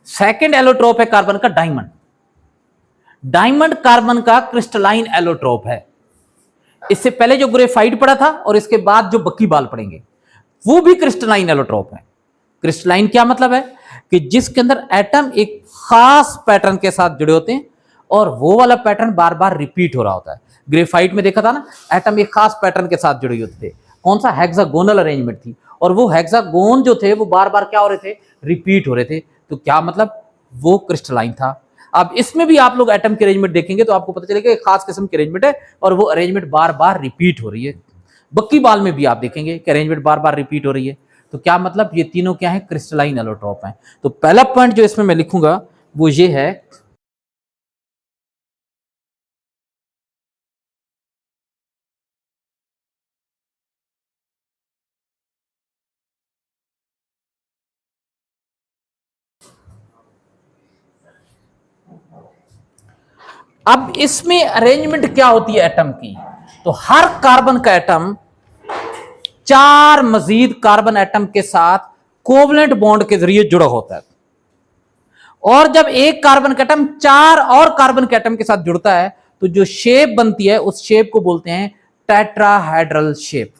Second allotrope है carbon का diamond. Diamond carbon का क्रिस्टलाइन एलोट्रोप है। इससे पहले जो ग्रेफाइट पड़ा था और इसके बाद जो बक्कीबाल पड़ेंगे वो भी क्रिस्टलाइन एलोट्रोप है। क्रिस्टलाइन क्या मतलब है कि जिसके अंदर एटम एक खास पैटर्न के साथ जुड़े होते हैं और वो वाला पैटर्न बार बार रिपीट हो रहा होता है। ग्रेफाइट में देखा था ना, एटम एक खास पैटर्न के साथ जुड़े होते थे। कौन सा? हेक्सागोनल अरेंजमेंट थी, और वो हेक्सागोन जो थे वो बार बार क्या हो रहे थे? रिपीट हो रहे थे। तो क्या मतलब? वो क्रिस्टलाइन था। अब इसमें भी आप लोग एटम की अरेंजमेंट देखेंगे तो आपको पता चलेगा एक खास किस्म की अरेंजमेंट है और वो अरेंजमेंट बार बार रिपीट हो रही है। बक्कीबाल में भी आप देखेंगे कि अरेंजमेंट बार बार रिपीट हो रही है। तो क्या मतलब? ये तीनों क्या है? क्रिस्टलाइन एलोट्रोप हैं। तो पहला पॉइंट जो इसमें मैं लिखूंगा वो ये है, अब इसमें अरेंजमेंट क्या होती है एटम की? तो हर कार्बन का एटम 4 मजीद कार्बन एटम के साथ कोवलेंट बॉन्ड के जरिए जुड़ा होता है, और जब एक कार्बन का एटम 4 और कार्बन के एटम के साथ जुड़ता है तो जो शेप बनती है उस शेप को बोलते हैं टेट्राहेड्रल शेप।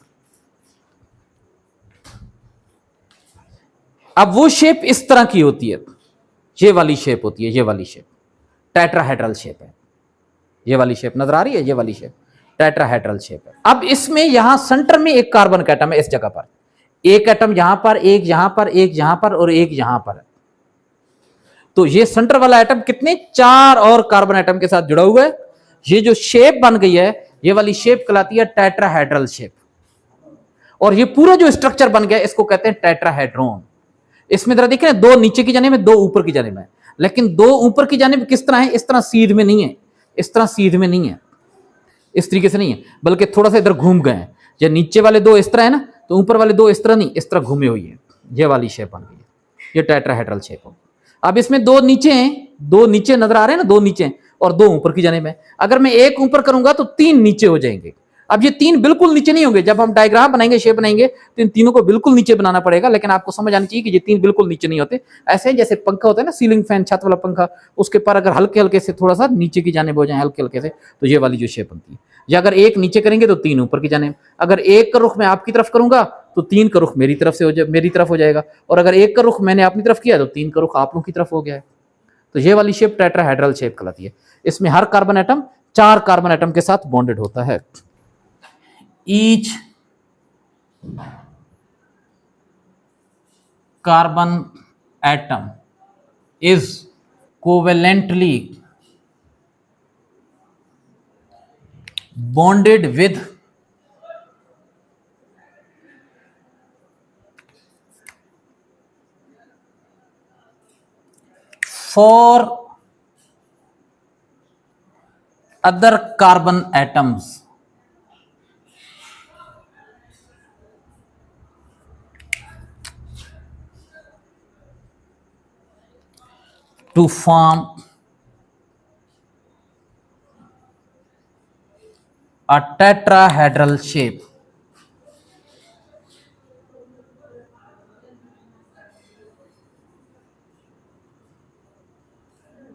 अब वो शेप इस तरह की होती है, ये वाली शेप होती है, ये वाली शेप टेट्राहेड्रल शेप है। ये वाली शेप नजर आ रही है? ये वाली शेप टेट्राहेड्रल शेप है। अब इसमें यहां सेंटर में एक कार्बन का एटम है, इस जगह पर एक एटम यहां पर, एक यहां पर, एक यहां पर और एक यहां पर है। तो ये सेंटर वाला एटम कितने? 4 और कार्बन एटम के साथ जुड़ा हुआ है। ये जो शेप बन गई है ये वाली शेप कहलाती है टेट्राहेड्रल शेप, और ये पूरा जो स्ट्रक्चर बन गया इसको कहते हैं टेट्राहेड्रॉन। इसमें जरा देखिए, 2 नीचे की जानिब में, 2 ऊपर की जानिब में, लेकिन 2 ऊपर की जानिब किस तरह है? इस तरह सीध में नहीं है, इस तरह सीध में नहीं है, इस तरीके से नहीं है, बल्कि थोड़ा सा इधर घूम गए हैं। जो नीचे वाले 2 इस तरह है ना, तो ऊपर वाले 2 इस तरह नहीं, इस तरह घूमे हुई है। ये वाली शेप बन गई है, ये टेट्राहेड्रल शेप हो। अब इसमें 2 नीचे हैं, 2 नीचे नजर आ रहे हैं ना, 2 नीचे और 2 ऊपर की जानिब में। अगर मैं एक ऊपर करूंगा तो 3 नीचे हो जाएंगे। अब ये 3 बिल्कुल नीचे नहीं होंगे, जब हम डायग्राम बनाएंगे, शेप बनाएंगे तो इन तीनों को बिल्कुल नीचे बनाना पड़ेगा, लेकिन आपको समझ आनी चाहिए कि ये 3 बिल्कुल नीचे नहीं होते। ऐसे जैसे पंखा होता है ना, सीलिंग फैन, छत वाला पंखा, उसके पर अगर हल्के हल्के से थोड़ा सा नीचे की जानिब हो जाए, हल्के हल्के से, तो ये वाली जो शेप बनती है। या अगर एक नीचे करेंगे तो 3 ऊपर की जानिब। अगर एक का रुख मैं आपकी तरफ करूंगा तो 3 का रुख मेरी तरफ से हो जाए, मेरी तरफ हो जाएगा, और अगर एक का रुख मैंने अपनी तरफ किया तो 3 का रुख आप लोगों की तरफ हो गया है। तो ये वाली शेप टेट्राहेड्रल शेप कहलाती है। इसमें हर कार्बन एटम 4 कार्बन एटम के साथ बॉन्डेड होता है। Each carbon atom is covalently bonded with 4 other carbon atoms to form a tetrahedral shape.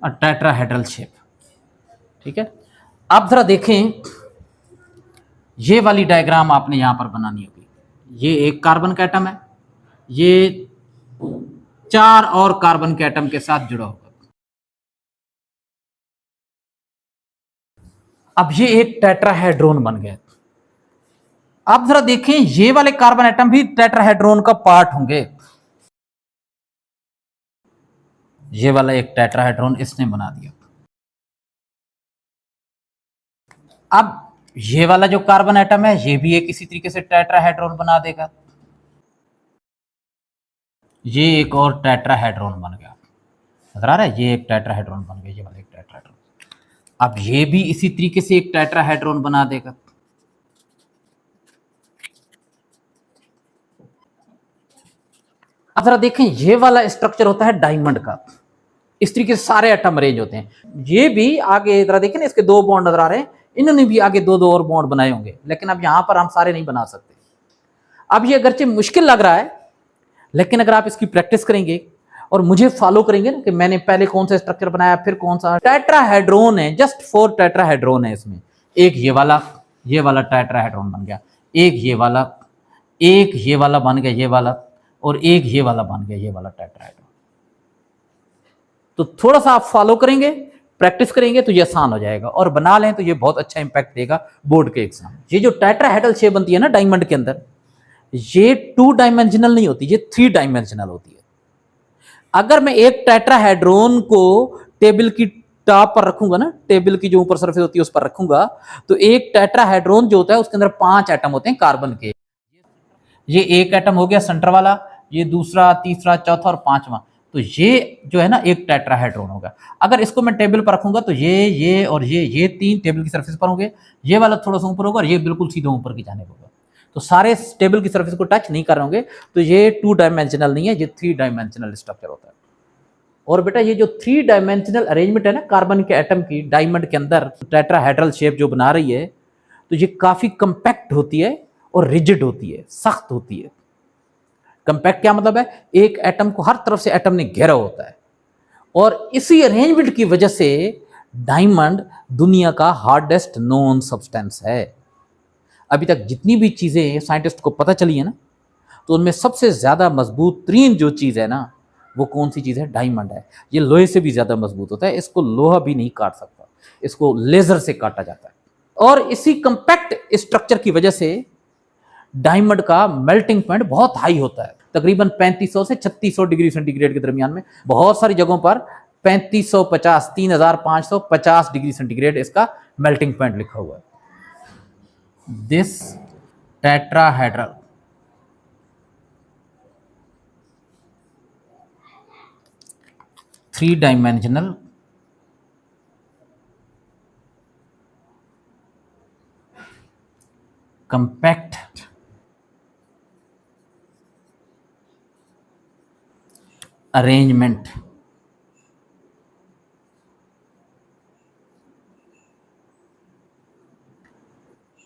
A tetrahedral shape, ठीक है। अब जरा देखें, ये वाली डायग्राम आपने यहां पर बनानी होगी। ये एक कार्बन का एटम है, ये 4 और कार्बन के एटम के साथ जुड़ा होगा। अब ये एक टेट्राहेड्रोन बन गया। अब जरा देखें, ये वाले कार्बन एटम भी टेट्राहेड्रोन का पार्ट होंगे। ये वाला एक टेट्राहेड्रोन इसने बना दिया। अब ये वाला जो कार्बन एटम है ये भी एक इसी तरीके से टेट्राहेड्रोन बना देगा। ये एक और टेट्राहेड्रोन बन गया, नजर आ रहा है? ये एक टेट्राहेड्रोन बन गया, ये वाला एक टेट्राहेड्रोन। अब ये भी इसी तरीके से एक टेट्राहेड्रोन बना देगा। अब जरा देखें, ये वाला स्ट्रक्चर होता है डायमंड का। इस तरीके से सारे एटम अरेंज होते हैं। ये भी आगे जरा देखें ना, इसके 2 बॉन्ड नजर आ रहे हैं, इन्होंने भी आगे 2-2 और बॉन्ड बनाए होंगे, लेकिन अब यहां पर हम सारे नहीं बना सकते। अब ये अगरचे मुश्किल लग रहा है, लेकिन अगर आप इसकी प्रैक्टिस करेंगे और मुझे फॉलो करेंगे ना कि मैंने पहले कौन सा स्ट्रक्चर बनाया फिर कौन सा। टेट्राहेड्रोन है, जस्ट 4 टेट्राहेड्रोन है इसमें। एक ये वाला टेट्राहेड्रोन बन गया, एक ये वाला बन गया, ये वाला, और एक ये वाला बन गया, ये वाला टेट्राहेड्रोन। तो थोड़ा सा आप फॉलो करेंगे, प्रैक्टिस करेंगे तो ये आसान हो जाएगा, और बना लें तो ये बहुत अच्छा इंपैक्ट देगा बोर्ड के एग्जाम। ये जो टेट्राहेड्रल शेप बनती है ना डायमंड के अंदर, ये 2 डायमेंशनल नहीं होती, ये 3 डायमेंशनल होती है। अगर मैं एक टेट्राहेड्रोन को टेबल की टॉप पर रखूंगा ना, टेबल की जो ऊपर सरफेस होती है उस पर रखूंगा, तो एक टेट्राहेड्रोन जो होता है उसके अंदर 5 एटम होते हैं कार्बन के। ये एक एटम हो गया सेंटर वाला, ये दूसरा, तीसरा, चौथा और 5वां। तो ये जो है ना एक टेट्राहेड्रोन होगा। अगर इसको मैं टेबल पर रखूंगा तो ये और ये 3 टेबल की सरफेस पर होंगे, ये वाला थोड़ा सा ऊपर होगा और ये बिल्कुल सीधा ऊपर की जाने होगा। तो सारे टेबल की सरफेस को टच नहीं कर रहे होंगे, तो ये 2 डायमेंशनल नहीं है, ये 3 डायमेंशनल स्ट्रक्चर होता है। और बेटा ये जो 3 डायमेंशनल अरेंजमेंट है ना कार्बन के एटम की डायमंड के अंदर, टेट्राहेड्रल शेप जो बना रही है, तो ये काफी कंपैक्ट होती है और रिजिड होती है, सख्त होती है। कंपैक्ट क्या मतलब है? एक एटम को हर तरफ से एटम ने घेरा होता है, और इसी अरेंजमेंट की वजह से डायमंड दुनिया का हार्डेस्ट नोन सब्सटेंस है। अभी तक जितनी भी चीजें साइंटिस्ट को पता चली है ना, तो उनमें सबसे ज्यादा मजबूत तरीन जो चीज है ना, वो कौन सी चीज है? डायमंड है। ये लोहे से भी ज्यादा मजबूत होता है, इसको लोहा भी नहीं काट सकता, इसको लेजर से काटा जाता है। और इसी कंपैक्ट स्ट्रक्चर की वजह से डायमंड का मेल्टिंग पॉइंट बहुत हाई होता है, तकरीबन 3500 से 3600 डिग्री सेंटीग्रेड के दरमियान में। बहुत सारी जगहों पर 3550, 3550 डिग्री सेंटीग्रेड इसका मेल्टिंग पॉइंट लिखा हुआ है। This tetrahedral three dimensional compact arrangement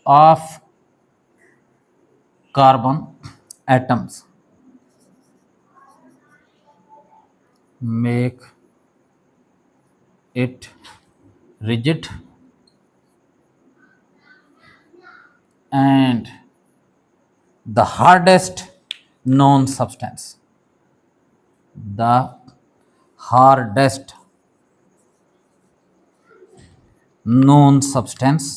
of carbon atoms make it rigid and the hardest known substance, the hardest known substance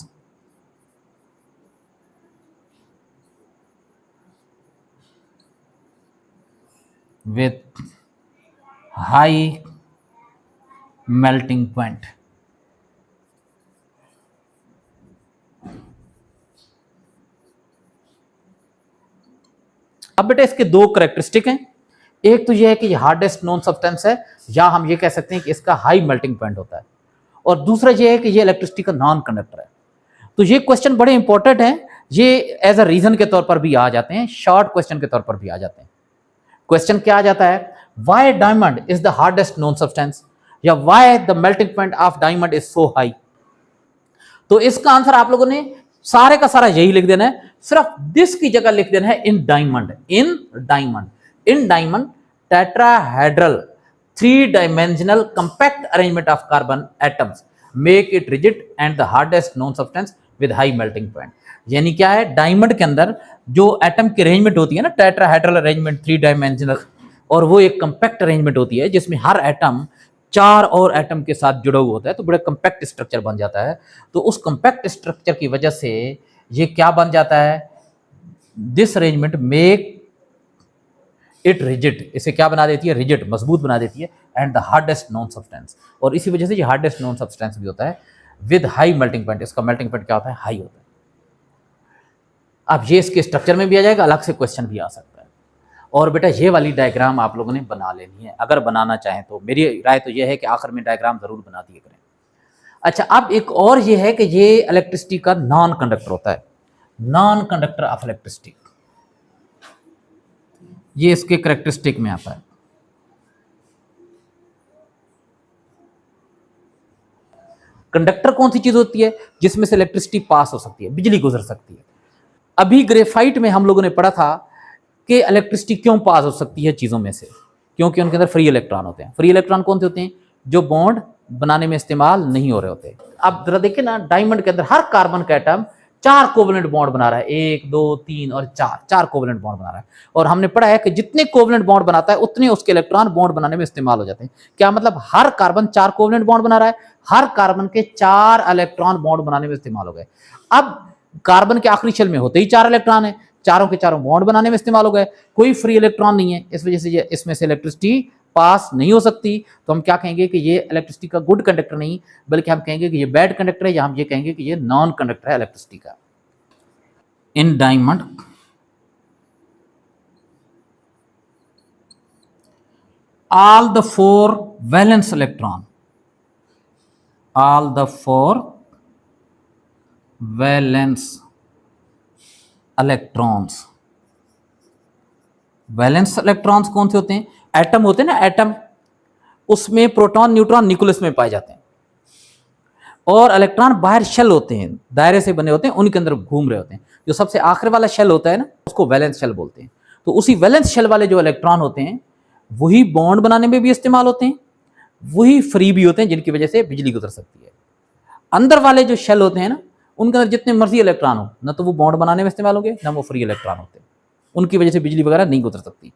with high melting point. अब बेटा इसके 2 करेक्टरिस्टिक हैं। एक तो यह है कि ये हार्डेस्ट नोन सब्सटेंस है, या हम ये कह सकते हैं कि इसका हाई मेल्टिंग पॉइंट होता है, और दूसरा ये है कि ये इलेक्ट्रिसिटी का नॉन कंडक्टर है। तो ये क्वेश्चन बड़े इंपॉर्टेंट हैं, ये एज अ रीजन के तौर पर भी आ जाते हैं, शॉर्ट क्वेश्चन के तौर पर भी आ जाते हैं। क्वेश्चन क्या आ जाता है? Why diamond is the hardest known substance, या why the melting point of diamond is so high. तो इसका आंसर आप लोगों ने सारे का सारा यही लिख देना है, सिर्फ दिस की जगह लिख देना है in diamond. In diamond tetrahedral 3 dimensional compact arrangement of carbon atoms make it rigid and the hardest known substance with high melting point. यानी क्या है? डायमंड के अंदर जो एटम की अरेंजमेंट होती है ना, टेट्राहेड्रल अरेंजमेंट 3 डायमेंशनल, और वो एक कंपैक्ट अरेंजमेंट होती है जिसमें हर एटम 4 और एटम के साथ जुड़ा हुआ होता है, तो बड़ा कंपैक्ट स्ट्रक्चर बन जाता है। तो उस कंपैक्ट स्ट्रक्चर की वजह से ये क्या बन जाता है? This arrangement make it rigid, इसे क्या बना देती है? रिजिड, मजबूत बना देती है, and the hardest known substance, और इसी वजह से ये हार्डेस्ट नोन सब्सटेंस भी होता है विद हाई मेल्टिंग पॉइंट। इसका मेल्टिंग पॉइंट क्या होता है? हाई होता है। अब ये इसके स्ट्रक्चर में भी आ जाएगा, अलग से क्वेश्चन भी आ सकता है। और बेटा ये वाली डायग्राम आप लोगों ने बना लेनी है, अगर बनाना चाहें तो। मेरी राय तो ये है कि आखिर में डायग्राम जरूर बना दिए करें। अच्छा, अब एक और ये है कि ये इलेक्ट्रिसिटी का नॉन कंडक्टर होता है, नॉन कंडक्टर ऑफ इलेक्ट्रिसिटी। ये इसके करेक्टरिस्टिक में आता है। कंडक्टर कौन सी चीज होती है? जिसमें से इलेक्ट्रिसिटी पास हो सकती है, बिजली गुजर सकती है। अभी ग्रेफाइट में हम लोगों ने पढ़ा था कि इलेक्ट्रिसिटी क्यों पास हो सकती है चीजों में से। क्योंकि उनके अंदर फ्री इलेक्ट्रॉन होते हैं। फ्री इलेक्ट्रॉन कौन से होते हैं? जो बॉन्ड बनाने में इस्तेमाल नहीं हो रहे होते। अब जरा देखिए ना, डायमंड के अंदर हर कार्बन का एटम 4 कोवेलेंट बॉन्ड बना रहा है, 1 2 3 और 4 कोवेलेंट बॉन्ड बना रहा है। और हमने पढ़ा है कि जितने कोवेलेंट बॉन्ड बनाता है उतने उसके इलेक्ट्रॉन बॉन्ड बनाने में इस्तेमाल हो जाते हैं। क्या मतलब? हर कार्बन 4 कोवेलेंट बॉन्ड बना रहा है, हर कार्बन के 4 इलेक्ट्रॉन बॉन्ड बनाने में इस्तेमाल हो गए। अब कार्बन के आखिरी शेल में होते ही 4 इलेक्ट्रॉन है, चारों के चारों बॉन्ड बनाने में इस्तेमाल हो गए, कोई फ्री इलेक्ट्रॉन नहीं है, इस वजह से ये इसमें से इलेक्ट्रिसिटी पास नहीं हो सकती। तो हम क्या कहेंगे कि ये इलेक्ट्रिसिटी का गुड कंडक्टर नहीं, बल्कि हम कहेंगे कि ये बैड कंडक्टर है, या हम ये कहेंगे कि ये नॉन कंडक्टर है इलेक्ट्रिसिटी का। In diamond all the 4 valence electron, all the 4 valence electrons, valence electrons कौन से होते हैं? एटम होते हैं ना, एटम, उसमें प्रोटॉन न्यूट्रॉन न्यूक्लियस में पाए जाते हैं, और इलेक्ट्रॉन बाहर शेल होते हैं, दायरे से बने होते हैं, उनके अंदर घूम रहे होते हैं। जो सबसे आखिर वाला शेल होता है ना, उसको वैलेंस शेल बोलते हैं। तो उसी वैलेंस शेल वाले जो इलेक्ट्रॉन होते हैं वही बॉन्ड बनाने में भी इस्तेमाल होते हैं, वही फ्री भी होते हैं, जिनकी वजह से बिजली गुजर सकती है। अंदर वाले जो शेल होते हैं ना, उनके अंदर जितने मर्जी इलेक्ट्रॉन हो, ना तो वो बॉन्ड बनाने में इस्तेमाल होंगे, ना वो फ्री इलेक्ट्रॉन होते हैं, उनकी वजह से बिजली वगैरह नहीं गुजर सकती।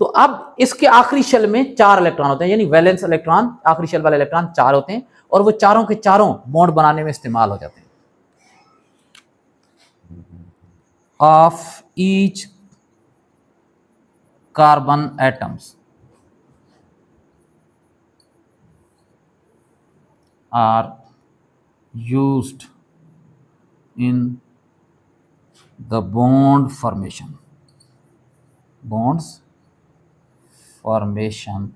तो अब इसके आखिरी शेल में 4 इलेक्ट्रॉन होते हैं, यानी वैलेंस इलेक्ट्रॉन, आखिरी शेल वाले इलेक्ट्रॉन 4 होते हैं, और वो चारों के चारों बॉन्ड बनाने में इस्तेमाल हो जाते हैं। Of each carbon atoms are used in the bond formation, bonds formation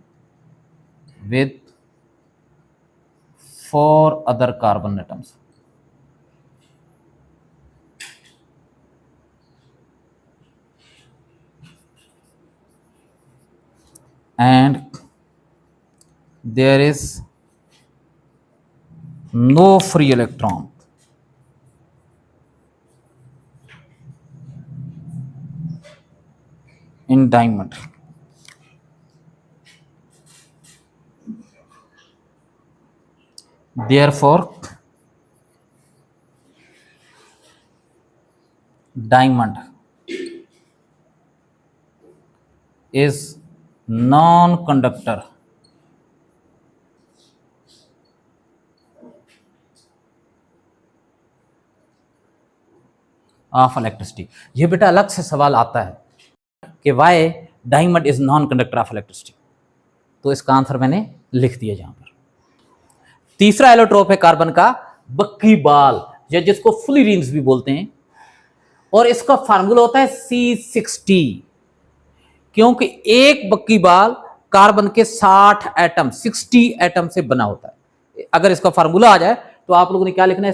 with 4 other carbon atoms, and there is no free electron in diamond. Therefore diamond is non-conductor of electricity. ये बेटा अलग से सवाल आता है कि why diamond is non conductor of electricity, तो इसका आंसर मैंने लिख दिया यहां पर। तीसरा एलोट्रोप है कार्बन का बक्की बाल, या जिसको फुलिरीन्स भी बोलते हैं, और इसका फार्मूला होता है C60, क्योंकि एक बक्की बाल कार्बन के 60 एटम से बना होता है। अगर इसका फार्मूला आ जाए तो आप लोगों ने क्या लिखना है?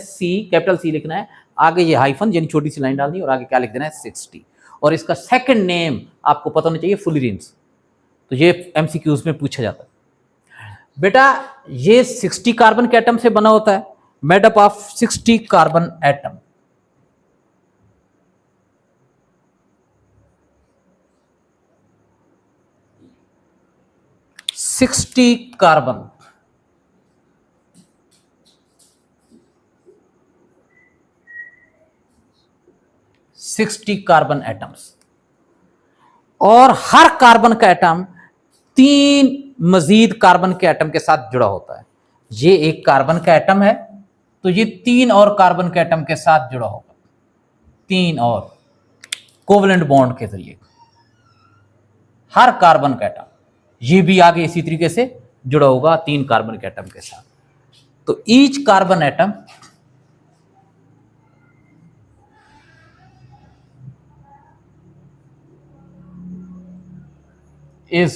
कैपिटल सी लिखना है, आगे ये हाइफन यानी छोटी सी लाइन डालनी है, और आगे क्या लिख देना है? 60। और इसका सेकंड नेम आपको पता होना चाहिए, फुलिरीन्स। तो ये एमसीक्यूज में पूछा जाता है बेटा। ये 60 कार्बन के एटम से बना होता है, made up of 60 carbon atom. Sixty carbon, carbon atoms, और हर कार्बन का एटम 3 मजीद कार्बन के एटम के साथ जुड़ा होता है। ये एक कार्बन का एटम है, तो ये 3 और कार्बन के एटम के साथ जुड़ा होगा, 3 और कोवलेंट बॉन्ड के जरिए। हर कार्बन का एटम ये भी आगे इसी तरीके से जुड़ा होगा 3 कार्बन के एटम के साथ। तो each carbon atom is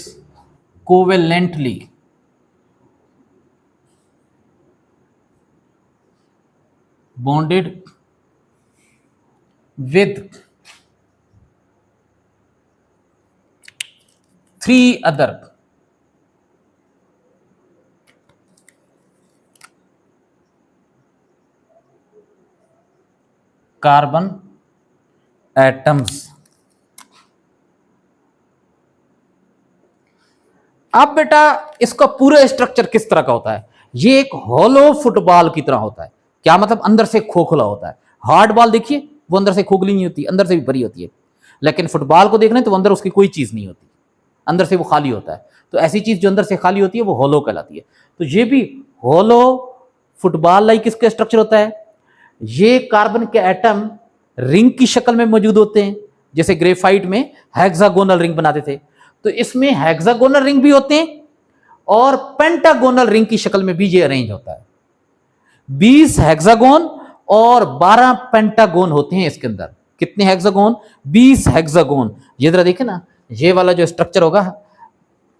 covalently bonded with 3 other carbon atoms अब बेटा इसका पूरा स्ट्रक्चर किस तरह का होता है, ये एक हॉलो फुटबॉल की तरह होता है। क्या मतलब, अंदर से खोखला होता है। हार्ड बॉल देखिए, वो अंदर से खोखली नहीं होती, अंदर से भी भरी होती है। लेकिन फुटबॉल को देख रहे हैं तो अंदर उसकी कोई चीज नहीं होती, अंदर से वो खाली होता है। तो ऐसी चीज जो अंदर से खाली होती है वो हॉलो कहलाती है। तो ये भी हॉलो फुटबॉल लाइक इसका स्ट्रक्चर होता है। ये कार्बन के एटम रिंग की शक्ल में मौजूद होते हैं, जैसे ग्रेफाइट में हेक्सागोनल रिंग बनाते थे, तो इसमें हेक्सागोनल रिंग भी होते हैं और पेंटागोनल रिंग की शक्ल में भी ये अरेंज होता है। 20 हेक्सागोन और 12 पेंटागोन होते हैं इसके अंदर। कितने हेक्सागोन? 20 हेक्सागोन। ये जरा देखे ना, ये वाला जो स्ट्रक्चर होगा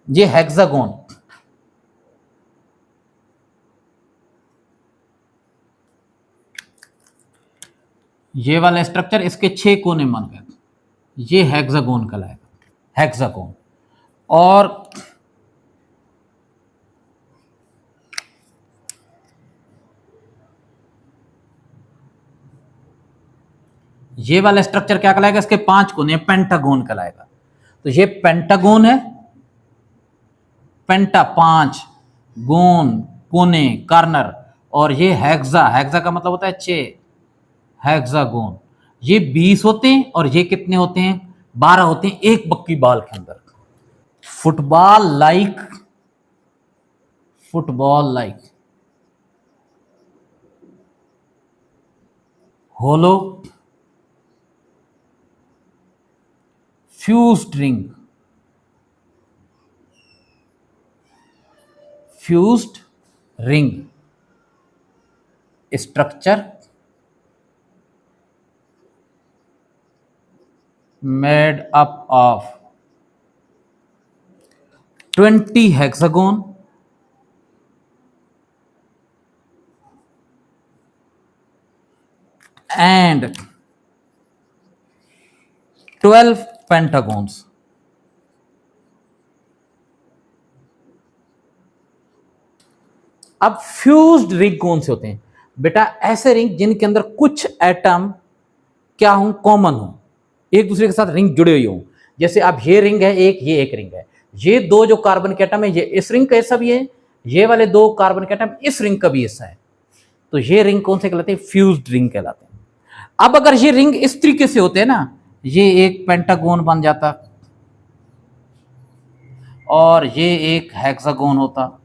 ये हेक्सागोन, ये वाला स्ट्रक्चर इसके 6 कोने मान गए, ये हेक्सागोन कहलाएगा, हेक्सागोन। और ये वाला स्ट्रक्चर क्या कहलाएगा, इसके 5 कोने, पेंटागोन कहलाएगा। तो ये पेंटागोन है, पेंटा 5, गोन कोने कार्नर, और ये हेक्सा, हेक्सा का मतलब होता है 6, हेक्सागोन। ये 20 होते हैं और ये कितने होते हैं, 12 होते हैं एक बक्की बॉल के अंदर। Football like, football like hollow fused ring, fused ring structure made up of 20 hexagon and 12 pentagons। अब फ्यूज्ड रिंग कौन से होते हैं बेटा? ऐसे रिंग जिनके अंदर कुछ एटम क्या हो, कॉमन हो, एक दूसरे के साथ रिंग जुड़े हुए हो। जैसे अब ये रिंग है एक, ये एक रिंग है, ये दो जो कार्बन के एटम है ये इस रिंग का हिस्सा भी है, ये वाले दो कार्बन के एटम इस रिंग का भी हिस्सा है। तो ये रिंग कौन से कहलाते हैं? फ्यूज्ड रिंग कहलाते हैं। अब अगर ये रिंग इस तरीके से होते हैं ना, ये एक पेंटागोन बन जाता और ये एक हेक्सागोन होता,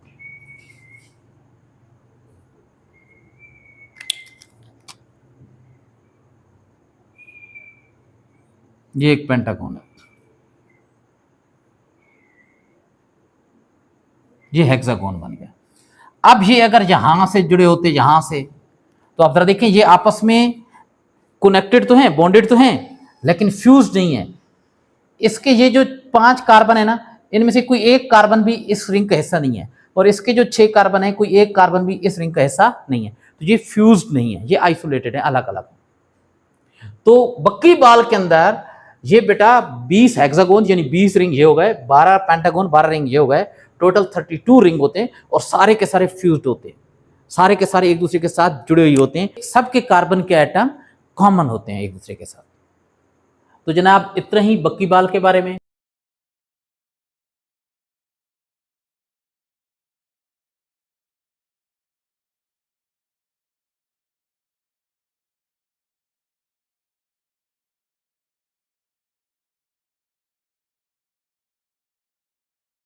ये एक पेंटागोन है, ये हेक्सागोन बन गया। अब ये अगर यहां से जुड़े होते, यहां से, तो आप जरा देखें ये आपस में कनेक्टेड तो हैं, बॉन्डेड तो हैं, लेकिन फ्यूज नहीं है। इसके ये जो 5 कार्बन है ना, इनमें से कोई एक कार्बन भी इस रिंग का हिस्सा नहीं है, और इसके जो 6 कार्बन है कोई एक कार्बन भी इस रिंग का हिस्सा नहीं है। तो ये फ्यूज्ड नहीं है, ये आइसोलेटेड है, अलग अलग। तो बक्की बॉल के अंदर ये बेटा 20 हेक्सागोन यानी 20 रिंग ये हो गए, 12 पेंटागोन 12 रिंग ये हो गए, टोटल 32 रिंग होते हैं, और सारे के सारे फ्यूज्ड होते हैं, सारे के सारे एक दूसरे के साथ जुड़े हुए होते हैं, सबके कार्बन के एटम कॉमन होते हैं एक दूसरे के साथ। तो जनाब इतना ही बक्की बॉल के बारे में।